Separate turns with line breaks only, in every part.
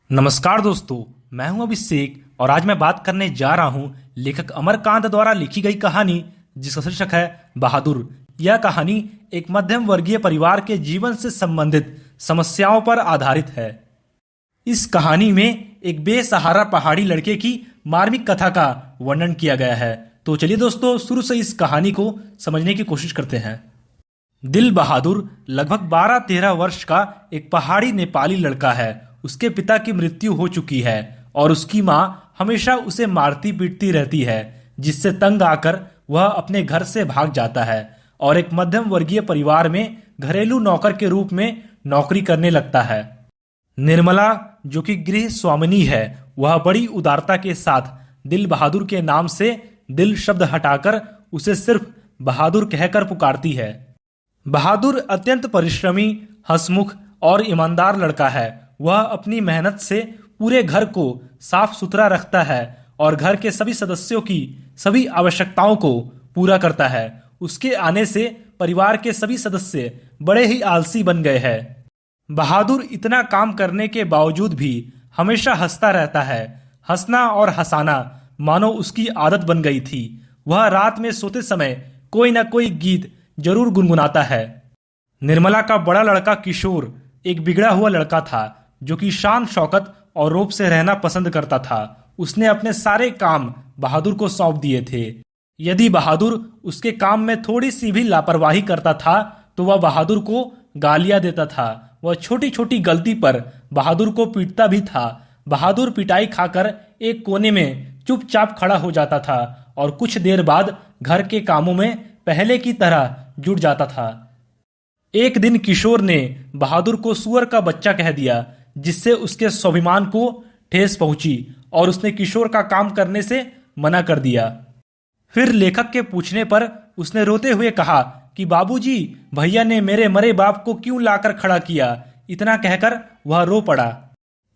नमस्कार दोस्तों, मैं हूं अभिषेक और आज मैं बात करने जा रहा हूं लेखक अमरकांत द्वारा लिखी गई कहानी जिसका शीर्षक है बहादुर। यह कहानी एक मध्यम वर्गीय परिवार के जीवन से संबंधित समस्याओं पर आधारित है। इस कहानी में एक बेसहारा पहाड़ी लड़के की मार्मिक कथा का वर्णन किया गया है। तो चलिए दोस्तों, शुरू से इस कहानी को समझने की कोशिश करते हैं। दिल बहादुर लगभग 12-13 वर्ष का एक पहाड़ी नेपाली लड़का है। उसके पिता की मृत्यु हो चुकी है और उसकी माँ हमेशा उसे मारती पीटती रहती है, जिससे तंग आकर वह अपने घर से भाग जाता है और एक मध्यम वर्गीय परिवार में घरेलू नौकर के रूप में नौकरी करने लगता है। निर्मला, जो कि गृह स्वामिनी है, वह बड़ी उदारता के साथ दिल बहादुर के नाम से दिल शब्द हटाकर उसे सिर्फ बहादुर कहकर पुकारती है। बहादुर अत्यंत परिश्रमी, हंसमुख और ईमानदार लड़का है। वह अपनी मेहनत से पूरे घर को साफ सुथरा रखता है और घर के सभी सदस्यों की सभी आवश्यकताओं को पूरा करता है। उसके आने से परिवार के सभी सदस्य बड़े ही आलसी बन गए हैं। बहादुर इतना काम करने के बावजूद भी हमेशा हंसता रहता है। हंसना और हंसाना मानो उसकी आदत बन गई थी। वह रात में सोते समय कोई न कोई गीत जरूर गुनगुनाता है। निर्मला का बड़ा लड़का किशोर एक बिगड़ा हुआ लड़का था, जो कि शान शौकत और रूप से रहना पसंद करता था। उसने अपने सारे काम बहादुर को सौंप दिए थे। यदि बहादुर उसके काम में थोड़ी सी भी लापरवाही करता था तो वह बहादुर को गालियां देता था। वह छोटी छोटी गलती पर बहादुर को पीटता भी था। बहादुर पिटाई खाकर एक कोने में चुपचाप खड़ा हो जाता था और कुछ देर बाद घर के कामों में पहले की तरह जुट जाता था। एक दिन किशोर ने बहादुर को सुअर का बच्चा कह दिया, जिससे उसके स्वाभिमान को ठेस पहुंची और उसने किशोर का काम करने से मना कर दिया। फिर लेखक के पूछने पर उसने रोते हुए कहा कि बाबूजी, भैया ने मेरे मरे बाप को क्यों लाकर खड़ा किया। इतना कहकर वह रो पड़ा।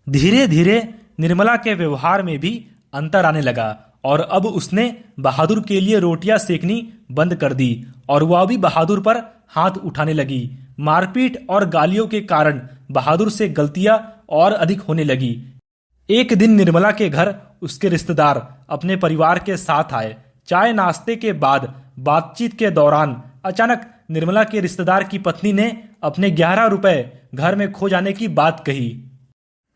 धीरे धीरे निर्मला के व्यवहार में भी अंतर आने लगा और अब उसने बहादुर के लिए रोटियां सेकनी बंद कर दी और वह भी बहादुर पर हाथ उठाने लगी। मारपीट और गालियों के कारण बहादुर से गलतियां और अधिक होने लगी। एक दिन निर्मला के घर उसके रिश्तेदार अपने परिवार के साथ आए। चाय नाश्ते के बाद बातचीत के दौरान अचानक निर्मला के रिश्तेदार की पत्नी ने अपने 11 रुपए घर में खो जाने की बात कही।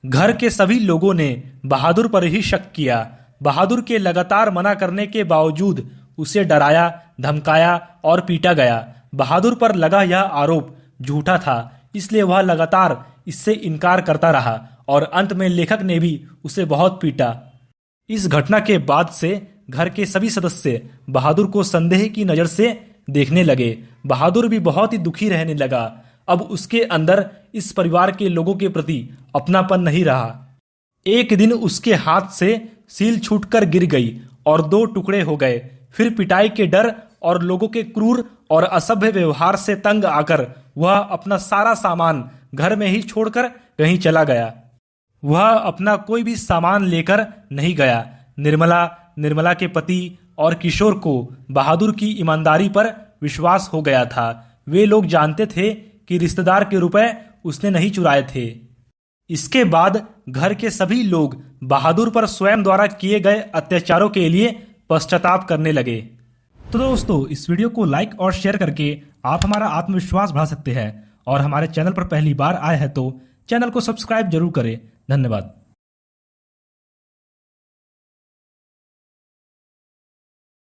घर के सभी लोगों ने बहादुर पर ही शक किया। बहादुर के लगातार मना करने के बावजूद उसे डराया, धमकाया और पीटा गया। बहादुर पर लगा यह आरोप झूठा था, इसलिए वह लगातार इससे इनकार करता रहा और अंत में लेखक ने भी उसे बहुत पीटा। इस घटना के बाद से घर के सभी सदस्य बहादुर को संदेह की नजर से देखने लगे। बहादुर भी बहुत ही दुखी रहने लगा। अब उसके अंदर इस परिवार के लोगों के प्रति अपनापन नहीं रहा। एक दिन उसके हाथ से सील छूटकर गिर गई और 2 टुकड़े हो गए। फिर पिटाई के डर और लोगों के क्रूर और असभ्य व्यवहार से तंग आकर वह अपना सारा सामान घर में ही छोड़कर कहीं चला गया। वह अपना कोई भी सामान लेकर नहीं गया। निर्मला के पति और किशोर को बहादुर की ईमानदारी पर विश्वास हो गया था। वे लोग जानते थे कि रिश्तेदार के रुपए उसने नहीं चुराए थे। इसके बाद घर के सभी लोग बहादुर पर स्वयं द्वारा किए गए अत्याचारों के लिए पश्चाताप करने लगे। तो दोस्तों, इस वीडियो को लाइक और शेयर करके आप हमारा आत्मविश्वास बढ़ा सकते हैं और हमारे चैनल पर पहली बार आए हैं तो चैनल को सब्सक्राइब जरूर करें। धन्यवाद।